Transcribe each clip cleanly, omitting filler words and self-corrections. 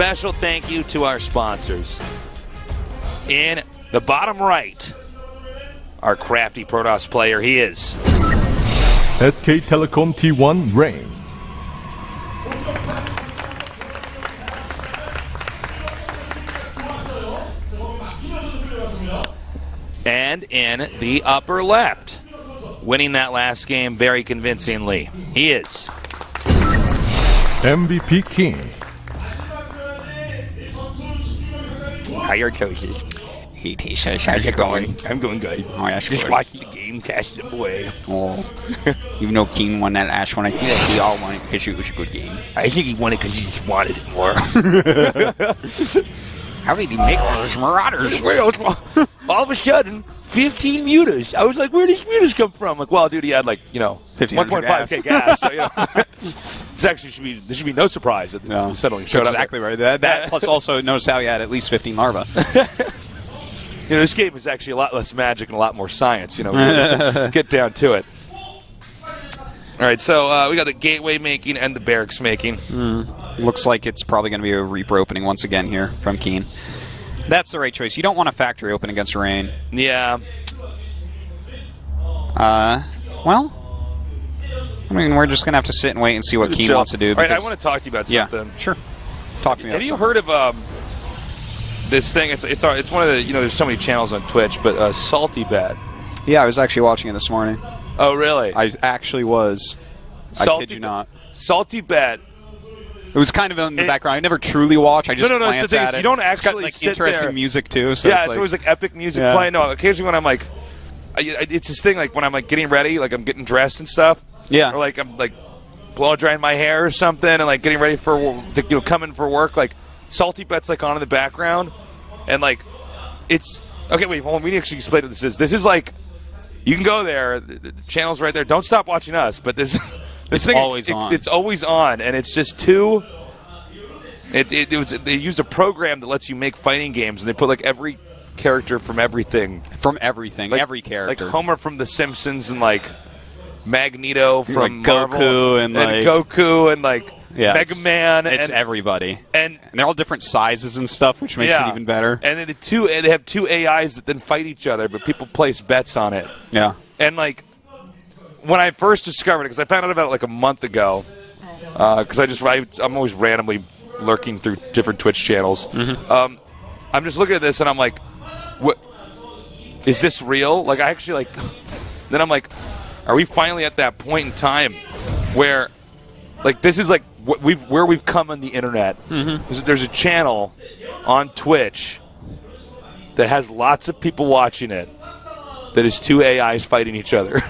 special thank you to our sponsors. In the bottom right, our crafty Protoss player, he is SK Telecom T1 Rain. And in the upper left, winning that last game very convincingly, he is MVP King. Higher coaches. Hey, Tisha, how's it going? I'm going good. Oh, that's Just good. watching the game, casting them away. Oh, even though King won that last one, I feel like we all won it because it was a good game. I think he won it because he just wanted it more. How did he make all those Marauders? All of a sudden, 15 mutas. I was like, where did these mutas come from? Like, well, dude, he had 1.5K gas. So, it's actually there should be no surprise that he suddenly showed up. Exactly right. That plus also notice how he had at least 15 larvae. This game is actually a lot less magic and a lot more science. Get down to it. All right, so we got the gateway making and the barracks making. Looks like it's probably going to be a Reaper opening once again here from Keen. That's the right choice. You don't want a factory open against Rain. Yeah. Well, I mean, we're just going to have to sit and wait and see what Keen wants to do. All right, I want to talk to you about something. Yeah, sure. Talk to me about Have you heard of this thing? It's one of the, there's so many channels on Twitch, but Salty Bet. Yeah, I was actually watching it this morning. Oh, really? I actually was. I kid you not. Salty Bet. It was kind of in the background. I never truly watch. I just glance at it. You don't actually it's got, interesting music, too. So it's always epic music playing. No, occasionally when I'm it's this thing when I'm getting ready, I'm getting dressed and stuff. Yeah. Or I'm blow drying my hair or something and getting ready for coming for work. Salty Bet's on in the background, and it's okay. Wait, hold on. We need to actually explain what this is. This is you can go there. The channel's right there. Don't stop watching us. But this thing it's always on, and it's just too. They used a program that lets you make fighting games, and they put every character from everything. Every character. Like Homer from The Simpsons, and Magneto from Marvel, Goku, and Goku, and Mega Man. It's everybody, and they're all different sizes and stuff, which makes it even better. And then they have two AIs that then fight each other, but people place bets on it. Yeah. And when I first discovered it, because I found out about it a month ago, because I'm always randomly lurking through different Twitch channels. Mm-hmm. I'm just looking at this and I'm like, what? Is this real? I actually Then I'm like, are we finally at that point in time where, this is where we've come on the internet? Mm-hmm. There's a channel on Twitch that has lots of people watching it that is two AIs fighting each other.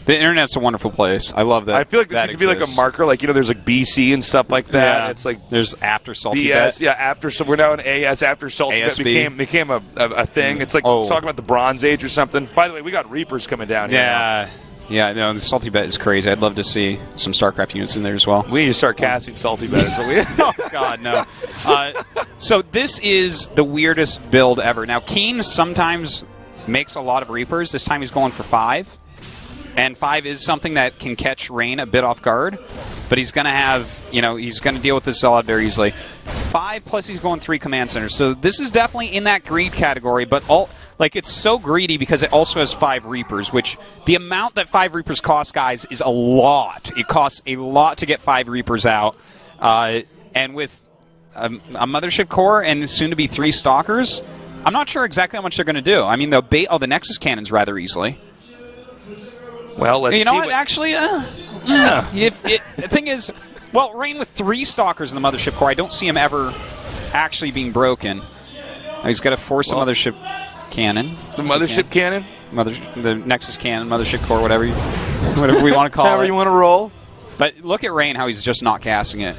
The internet's a wonderful place. I love that. I feel this needs to be a marker. There's BC and stuff like that. Yeah. It's there's after Salty BS, Bet. Yeah, after. So we're now in AS after Salty Bet became a thing. It's talking about the Bronze Age or something. By the way, we got Reapers coming down here. Yeah. Yeah, no, the Salty Bet is crazy. I'd love to see some StarCraft units in there as well. We need to start casting Salty Bet. Oh, God, no. So this is the weirdest build ever. Now, Keen sometimes makes a lot of Reapers. This time he's going for 5. And 5 is something that can catch Rain a bit off guard. But he's going to have, he's going to deal with this Zealot very easily. 5 plus he's going 3 command centers. So this is definitely in that greed category, but it's so greedy because it also has 5 Reapers, which the amount that 5 Reapers cost, guys, is a lot. It costs a lot to get 5 Reapers out. And with a Mothership Core and soon to be 3 Stalkers, I'm not sure exactly how much they're going to do. I mean, they'll bait all the Nexus Cannons rather easily. Well, let's see. You know what? Actually, the thing is, Rain with 3 Stalkers in the Mothership Core, I don't see him ever actually being broken. He's got to force the Mothership Cannon. The Mothership Cannon? The Nexus Cannon, Mothership Core, whatever we want to call it. However you want to roll. But look at Rain, how he's just not casting it.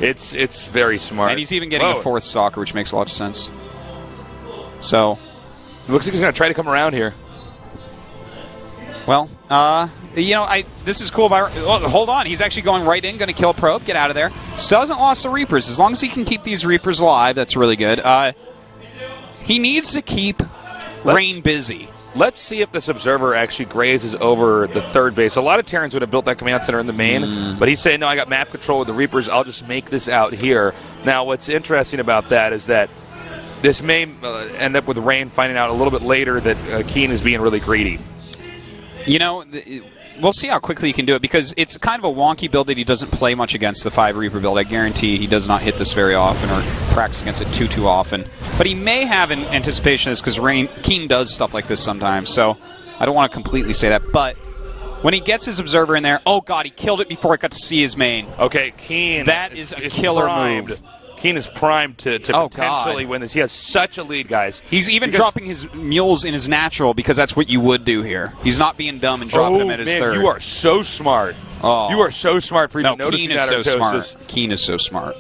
It's very smart. And he's even getting a 4th Stalker, which makes a lot of sense. So, it looks like he's going to try to come around here. Well, this is cool. Hold on. He's actually going right in, going to kill Probe, get out of there. Still hasn't lost the Reapers. As long as he can keep these Reapers alive, that's really good. He needs to keep Rain busy. let's see if this observer actually grazes over the third base. A lot of Terrans would have built that command center in the main, but he's saying, no, I got map control with the Reapers. I'll just make this out here. Now, what's interesting about that is that this may end up with Rain finding out a little bit later that Keen is being really greedy. You know, we'll see how quickly he can do it, because it's kind of a wonky build that he doesn't play much against, the 5 Reaper build. I guarantee he does not hit this very often or practice against it too often. But he may have an anticipation of this, because Keen does stuff like this sometimes, so I don't want to completely say that. But when he gets his Observer in there, oh god, he killed it before I got to see his main. Okay, Keen. That is a killer move. Keen is primed to potentially win this. He has such a lead, guys. He's even dropping his mules in his natural, because that's what you would do here. He's not being dumb and dropping him at his third. You are so smart. Oh. You are so smart for even noticing Keen is that. so smart. Keen is so smart.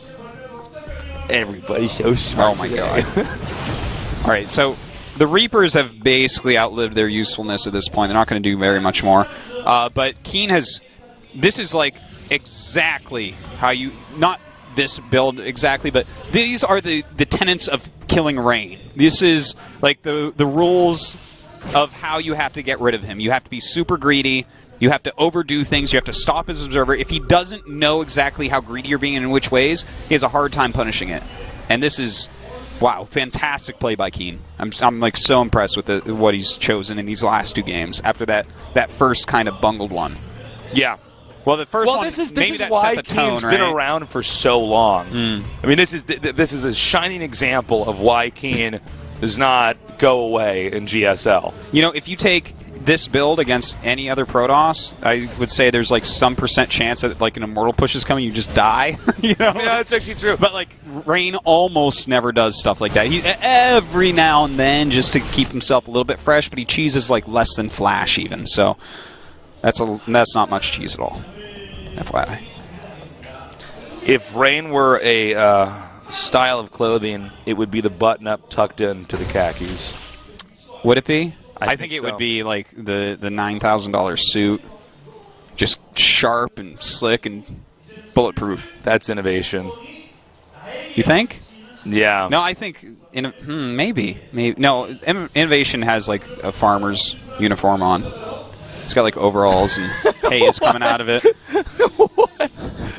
Everybody's so smart. Oh my god. All right, so the Reapers have basically outlived their usefulness at this point. They're not going to do very much more. But Keen has... This is like exactly how you... Not this build exactly, but these are the tenets of killing Rain. This is like the rules of how you have to get rid of him. You have to be super greedy. You have to overdo things. You have to stop his Observer. If he doesn't know exactly how greedy you're being and in which ways, he has a hard time punishing it. And this is, wow, fantastic play by Keen. I'm like so impressed with what he's chosen in these last 2 games after that first kind of bungled one. Yeah. Well, the first one, this is maybe that why set the tone, Keen's right? been around for so long. I mean, this is a shining example of why Keen does not go away in GSL. You know, if you take this build against any other Protoss, I would say there's like some % chance that like an Immortal push is coming, you just die. You know? Yeah, that's actually true. But like Rain almost never does stuff like that. He every now and then just to keep himself a little bit fresh, but he cheeses like less than Flash even. So that's not much cheese at all. FYI. If Rain were a style of clothing, it would be the button-up tucked into the khakis. Would it be? I think think it so. would be like the $9,000 suit, just sharp and slick and bulletproof. That's innovation. You think? Yeah. No, I think maybe. No, innovation has like a farmer's uniform on. It's got like overalls and haze coming out of it.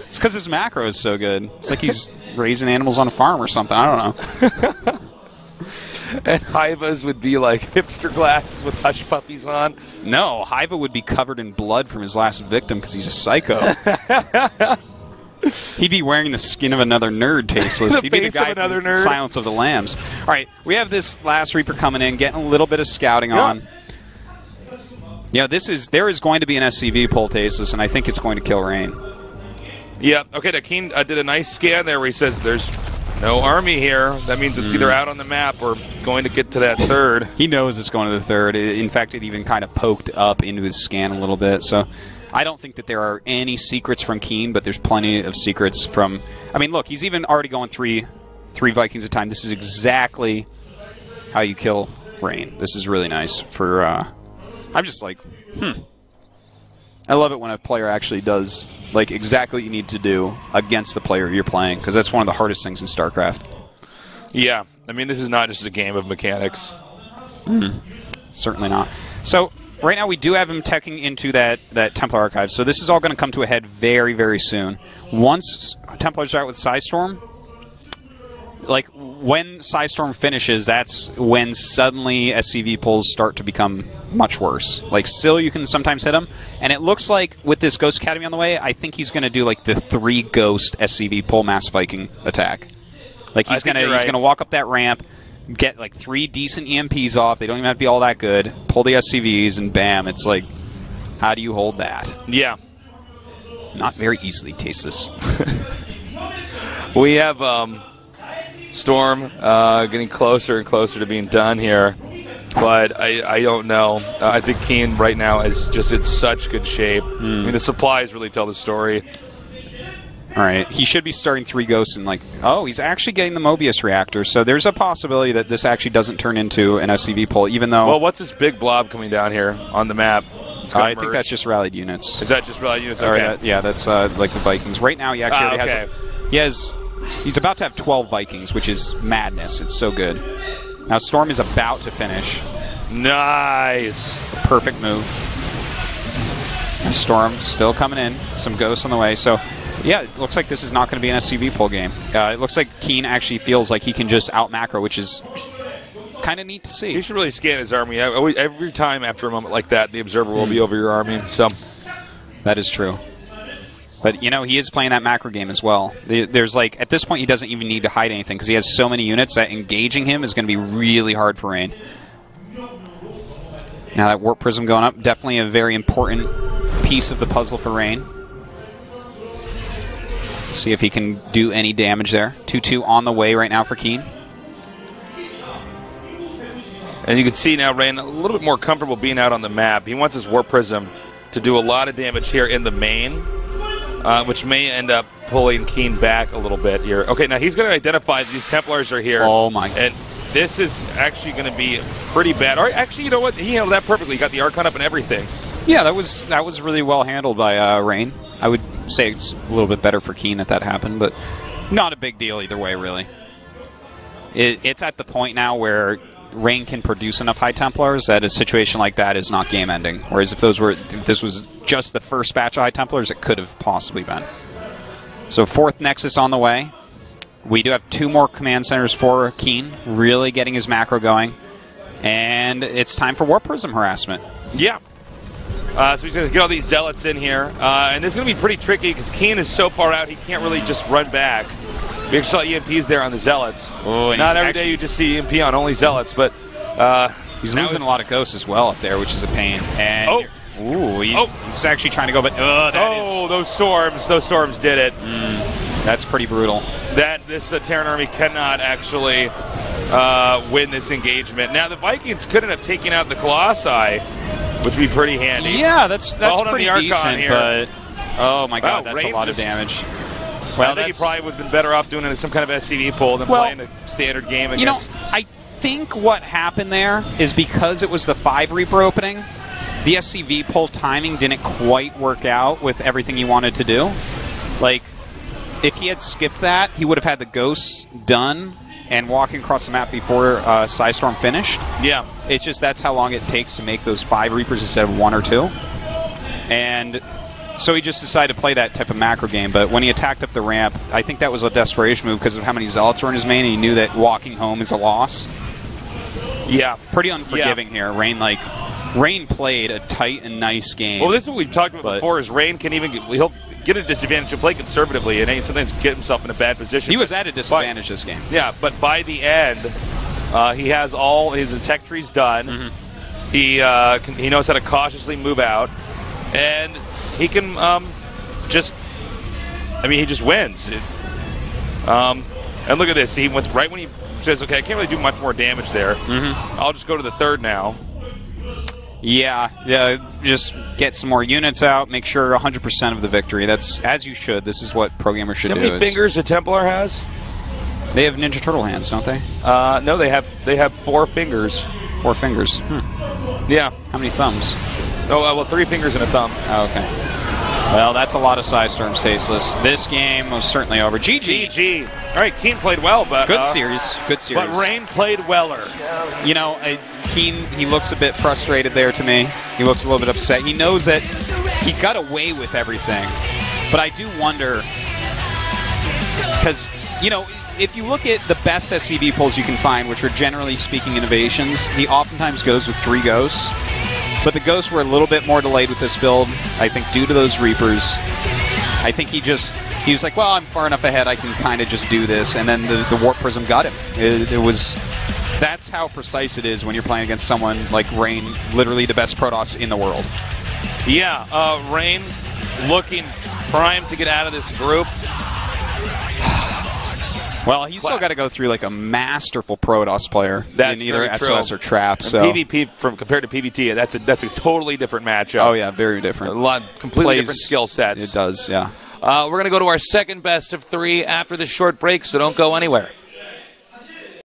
It's because his macro is so good. It's like he's raising animals on a farm or something. I don't know. And Hiva's would be like hipster glasses with hush puppies on. No, Hiva would be covered in blood from his last victim because he's a psycho. He'd be wearing the skin of another nerd, tasteless. He'd be the guy from nerd. Silence of the Lambs. All right, we have this last Reaper coming in, getting a little bit of scouting on. Yeah, there is going to be an SCV pull, tasteless, and I think it's going to kill Rain. Yeah, okay, Keen did a nice scan there where he says there's no army here. That means it's either out on the map or going to get to that third. He knows it's going to the third. In fact, it even kind of poked up into his scan a little bit. So I don't think that there are any secrets from Keen, but there's plenty of secrets from... I mean, look, he's even already going three Vikings at a time. This is exactly how you kill Rain. This is really nice for... I'm just like, I love it when a player actually does like exactly what you need to do against the player you're playing, because that's one of the hardest things in StarCraft. Yeah, I mean, this is not just a game of mechanics. Certainly not. So right now we do have him teching into that Templar Archive, so this is all going to come to a head very, very soon. Once Templars are out with Psystorm, like when Psystorm finishes, that's when suddenly SCV pulls start to become much worse. Like still you can sometimes hit him, and it looks like with this Ghost Academy on the way, I think he's going to do like the 3 Ghost SCV pull Mass Viking attack. Like he's going to walk up that ramp, get like 3 decent EMPs off. They don't even have to be all that good. Pull the SCVs, and bam, it's like, how do you hold that? Yeah. Not very easily, tasteless. We have Storm getting closer and closer to being done here, but I don't know. I think Keen right now is just in such good shape. I mean, the supplies really tell the story. All right, he should be starting 3 Ghosts and like, oh, he's actually getting the Mobius reactor, so there's a possibility that this actually doesn't turn into an SCV pull, even though... Well, what's this big blob coming down here on the map? I think that's just rallied units. Is that just rallied units? Okay. Yeah, that's like the Vikings. Right now, he actually already has... He's about to have 12 Vikings, which is madness. It's so good. Now, Storm is about to finish. Nice. Perfect move. Storm still coming in. Some ghosts on the way. So, yeah, it looks like this is not going to be an SCV pull game. It looks like Keen actually feels like he can just out-macro, which is kind of neat to see. He should really scan his army. Every time after a moment like that, the observer will be over your army. So that is true. But, you know, he is playing that macro game as well. There's like, at this point, he doesn't even need to hide anything because he has so many units that engaging him is going to be really hard for Rain. Now that Warp Prism going up, definitely a very important piece of the puzzle for Rain. See if he can do any damage there. 2-2 on the way right now for Keen. And you can see now Rain a little bit more comfortable being out on the map. He wants his Warp Prism to do a lot of damage here in the main, which may end up pulling Keen back a little bit here. Okay, now he's going to identify these Templars are here. Oh my! And this is actually going to be pretty bad. Or actually, you know what? He handled that perfectly. He got the Archon up and everything. Yeah, that was really well handled by Rain. I would say it's a little bit better for Keen that happened, but not a big deal either way, really. It's at the point now where Rain can produce enough High Templars that a situation like that is not game-ending. Whereas if this was just the first batch of High Templars, it could have possibly been. So 4th Nexus on the way. We do have 2 more command centers for Keen, really getting his macro going. And it's time for Warp Prism harassment. Yeah. So he's going to get all these Zealots in here. And this is going to be pretty tricky because Keen is so far out he can't really just run back. We actually saw EMPs there on the Zealots. Oh, not every day you just see EMP on only Zealots, but he's losing a lot of ghosts as well up there, which is a pain. And he's actually trying to go, but those storms did it. That's pretty brutal. This Terran army cannot actually win this engagement. Now the Vikings could end up taking out the Colossi, which would be pretty handy. Yeah, that's pretty decent, here. But oh my god, that's a lot of damage. Well, I think he probably would have been better off doing it as some kind of SCV pull than playing a standard game against. You know, I think what happened there is because it was the 5 Reaper opening, the SCV pull timing didn't quite work out with everything he wanted to do. Like, if he had skipped that, he would have had the ghosts done and walking across the map before Psystorm finished. Yeah. It's just that's how long it takes to make those 5 Reapers instead of 1 or 2. And so he just decided to play that type of macro game, but when he attacked up the ramp, I think that was a desperation move because of how many Zealots were in his main, and he knew that walking home is a loss. Yeah. Pretty unforgiving here. Rain played a tight and nice game. Well, this is what we've talked about before, is Rain can even he'll get a disadvantage to play conservatively and sometimes get himself in a bad position. He was at a disadvantage this game. Yeah, but by the end, he has all his tech trees done. Mm-hmm. He knows how to cautiously move out, and he can he just wins. And look at this. He went right when he says, okay, I can't really do much more damage there. Mm-hmm. I'll just go to the 3rd now. Yeah, just get some more units out, make sure 100% of the victory. That's as you should. This is what pro gamers should do. How many fingers a Templar has? They have Ninja Turtle hands, don't they? No, they have 4 fingers. 4 fingers. Yeah. How many thumbs? Oh, well, 3 fingers and a thumb. Oh, okay. Well, that's a lot of Psystorms, Tasteless. This game was certainly over. GG. All right, Keen played well, but good series. But Rain played weller. You know, Keen, he looks a bit frustrated there to me. He looks a little bit upset. He knows that he got away with everything. But I do wonder, because, you know, if you look at the best SCV pulls you can find, which are generally speaking innovations, he oftentimes goes with 3 ghosts. But the ghosts were a little bit more delayed with this build, I think, due to those Reapers. I think he was like, well, I'm far enough ahead, I can kind of just do this. And then the Warp Prism got him. That's how precise it is when you're playing against someone like Rain, literally the best Protoss in the world. Yeah, Rain looking primed to get out of this group. Well, he's still got to go through like a masterful Protoss player in either SOS or Trap. So PvP compared to PvT, that's a totally different matchup. Oh yeah, very different. A lot completely different skill sets. It does, yeah. We're going to go to our second best of 3 after this short break, so don't go anywhere.